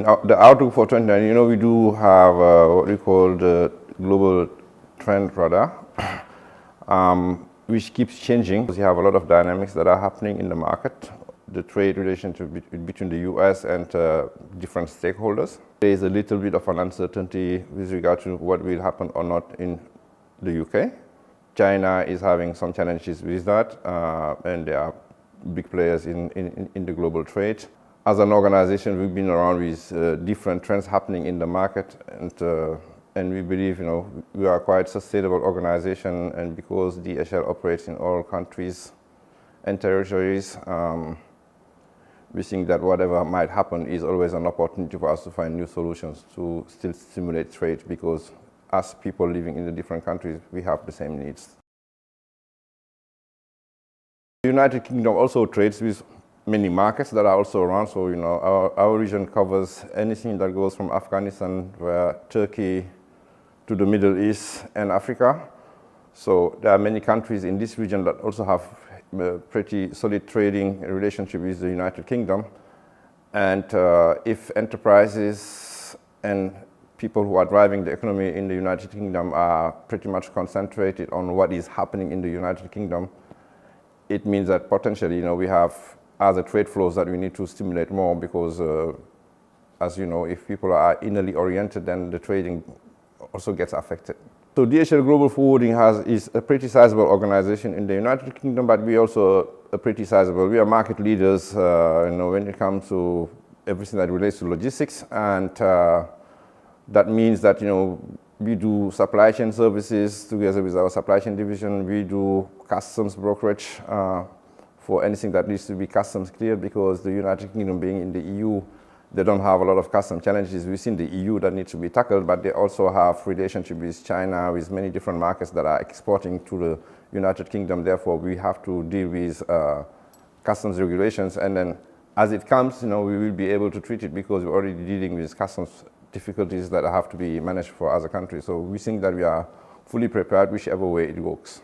the outlook for 2019, we do have what we call the global trend radar, which keeps changing. You have a lot of dynamics that are happening in the market, the trade relationship between the US and different stakeholders. There is a little bit of an uncertainty with regard to what will happen or not in the UK. China is having some challenges with that, and there are big players in the global trade. As an organization, we've been around with different trends happening in the market, and we believe, we are quite a sustainable organization, and because DHL operates in all countries and territories, we think that whatever might happen is always an opportunity for us to find new solutions to still stimulate trade, because as people living in the different countries, we have the same needs. The United Kingdom also trades with many markets that are also around. So, our region covers anything that goes from Afghanistan, Turkey, to the Middle East and Africa. So there are many countries in this region that also have a pretty solid trading relationship with the United Kingdom. And if enterprises and people who are driving the economy in the United Kingdom are pretty much concentrated on what is happening in the United Kingdom, it means that potentially, we have other trade flows that we need to stimulate more, because as you know, if people are innerly oriented, then the trading also gets affected. So DHL Global Forwarding is a pretty sizable organization in the United Kingdom, but we also are pretty sizable. We are market leaders when it comes to everything that relates to logistics, and that means that we do supply chain services together with our supply chain division. We do customs brokerage for anything that needs to be customs cleared, because the United Kingdom being in the EU, they don't have a lot of custom challenges within the EU that need to be tackled, but they also have relationship with China, with many different markets that are exporting to the United Kingdom. Therefore, we have to deal with customs regulations, and then as it comes, we will be able to treat it, because we're already dealing with customs difficulties that have to be managed for other countries. So we think that we are fully prepared whichever way it works.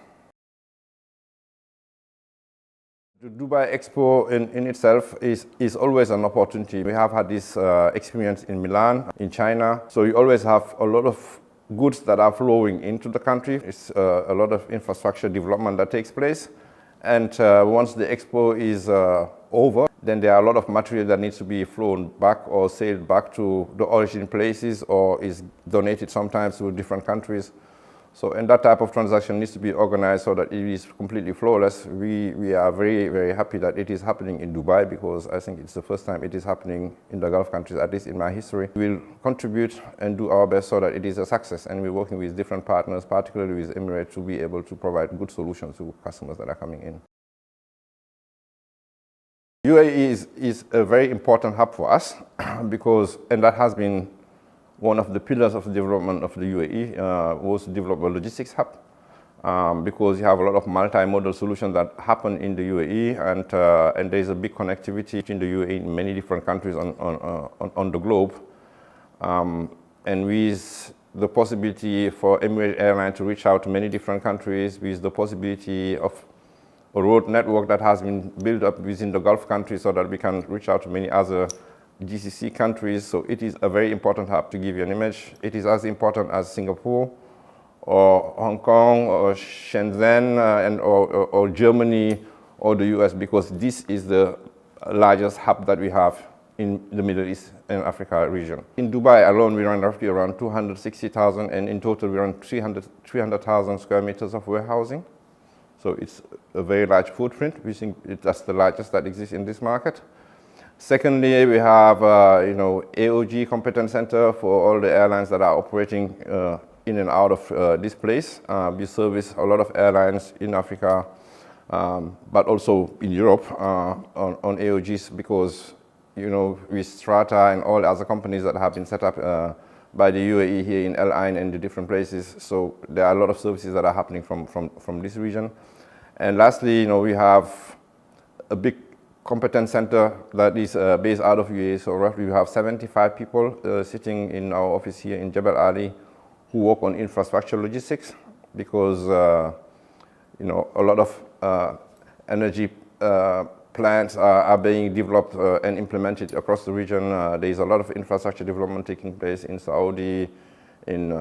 The Dubai Expo in itself is always an opportunity. We have had this experience in Milan, in China. So you always have a lot of goods that are flowing into the country. It's a lot of infrastructure development that takes place. And once the expo is over, then there are a lot of material that needs to be flown back or sailed back to the origin places, or is donated sometimes to different countries. So, and that type of transaction needs to be organized so that it is completely flawless. We are very, very happy that it is happening in Dubai, because I think it's the first time it is happening in the Gulf countries, at least in my history. We'll contribute and do our best so that it is a success, and we're working with different partners, particularly with Emirates, to be able to provide good solutions to customers that are coming in. UAE is a very important hub for us, and that has been one of the pillars of the development of the UAE, was to develop a logistics hub, because you have a lot of multimodal solutions that happen in the UAE, and there's a big connectivity between the UAE and many different countries on the globe. And with the possibility for Emirates Airline to reach out to many different countries, with the possibility of a road network that has been built up within the Gulf countries, so that we can reach out to many other GCC countries. So it is a very important hub. To give you an image, it is as important as Singapore or Hong Kong or Shenzhen or Germany or the US, because this is the largest hub that we have in the Middle East and Africa region. In Dubai alone, we run roughly around 260,000, and in total we run 300,000 square meters of warehousing. So it's a very large footprint. We think that's the largest that exists in this market. Secondly, we have AOG Competence Center for all the airlines that are operating in and out of this place. We service a lot of airlines in Africa, but also in Europe on AOGs, because with Strata and all other companies that have been set up by the UAE here in Al Ain and the different places. So there are a lot of services that are happening from this region. And lastly, we have a big competence center that is based out of UAE. So roughly we have 75 people sitting in our office here in Jebel Ali who work on infrastructure logistics, because a lot of energy plants are being developed and implemented across the region. There is a lot of infrastructure development taking place in Saudi, in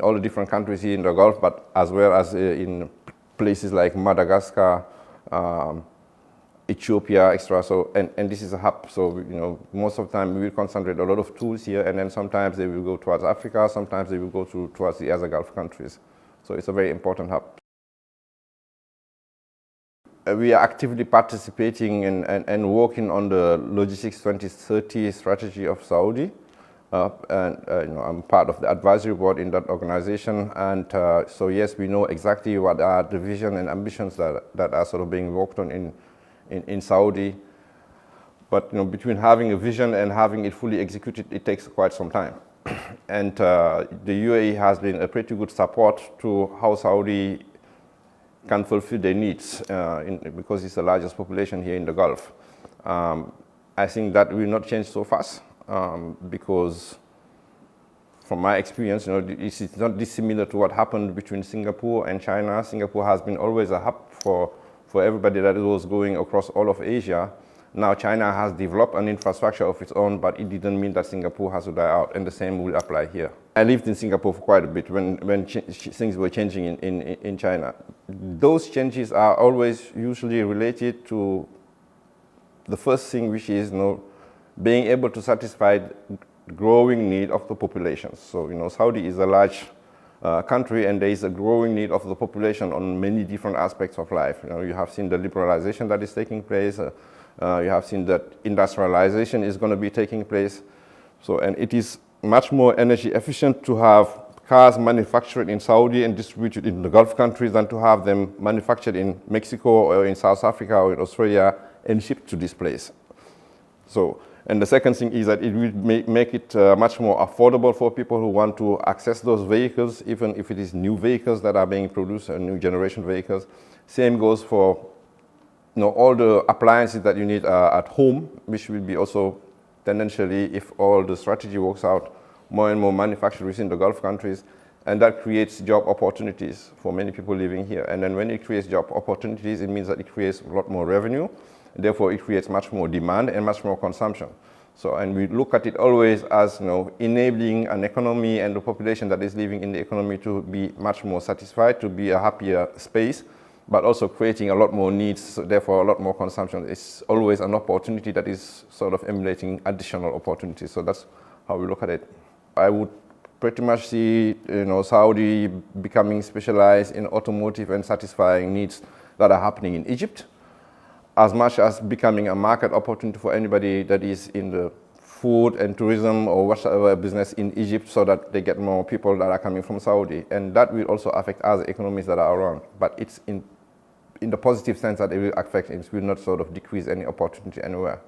all the different countries here in the Gulf, but as well as in places like Madagascar, Ethiopia, etc. So, and this is a hub. So, most of the time we will concentrate a lot of tools here, and then sometimes they will go towards Africa, sometimes they will go towards the other Gulf countries. So it's a very important hub. We are actively participating and working on the Logistics 2030 strategy of Saudi. I'm part of the advisory board in that organization, and so yes, we know exactly what are the vision and ambitions that are sort of being worked on in Saudi. But between having a vision and having it fully executed, it takes quite some time. And the UAE has been a pretty good support to how Saudi can fulfill their needs because it's the largest population here in the Gulf. I think that will not change so fast because from my experience, it's not dissimilar to what happened between Singapore and China. Singapore has been always a hub for everybody that was going across all of Asia. Now China has developed an infrastructure of its own, but it didn't mean that Singapore has to die out, and the same will apply here. I lived in Singapore for quite a bit when things were changing in China. Those changes are always usually related to the first thing, which is being able to satisfy the growing need of the population. So Saudi is a large country, and there is a growing need of the population on many different aspects of life. You have seen the liberalization that is taking place. You have seen that industrialization is going to be taking place. So, and it is much more energy efficient to have cars manufactured in Saudi and distributed in the Gulf countries than to have them manufactured in Mexico or in South Africa or in Australia and shipped to this place. So, and the second thing is that it will make it much more affordable for people who want to access those vehicles, even if it is new vehicles that are being produced, new generation vehicles. Same goes for all the appliances that you need at home, which will be also tendentially, if all the strategy works out, more and more manufactured within the Gulf countries, and that creates job opportunities for many people living here. And then when it creates job opportunities, it means that it creates a lot more revenue, and therefore it creates much more demand and much more consumption. So, and we look at it always as enabling an economy and the population that is living in the economy to be much more satisfied, to be a happier space, but also creating a lot more needs, so therefore a lot more consumption. It's always an opportunity that is sort of emulating additional opportunities. So that's how we look at it. I would pretty much see Saudi becoming specialized in automotive and satisfying needs that are happening in Egypt, as much as becoming a market opportunity for anybody that is in the food and tourism or whatever business in Egypt, so that they get more people that are coming from Saudi. And that will also affect other economies that are around. But it's in the positive sense that it will affect, it will not sort of decrease any opportunity anywhere.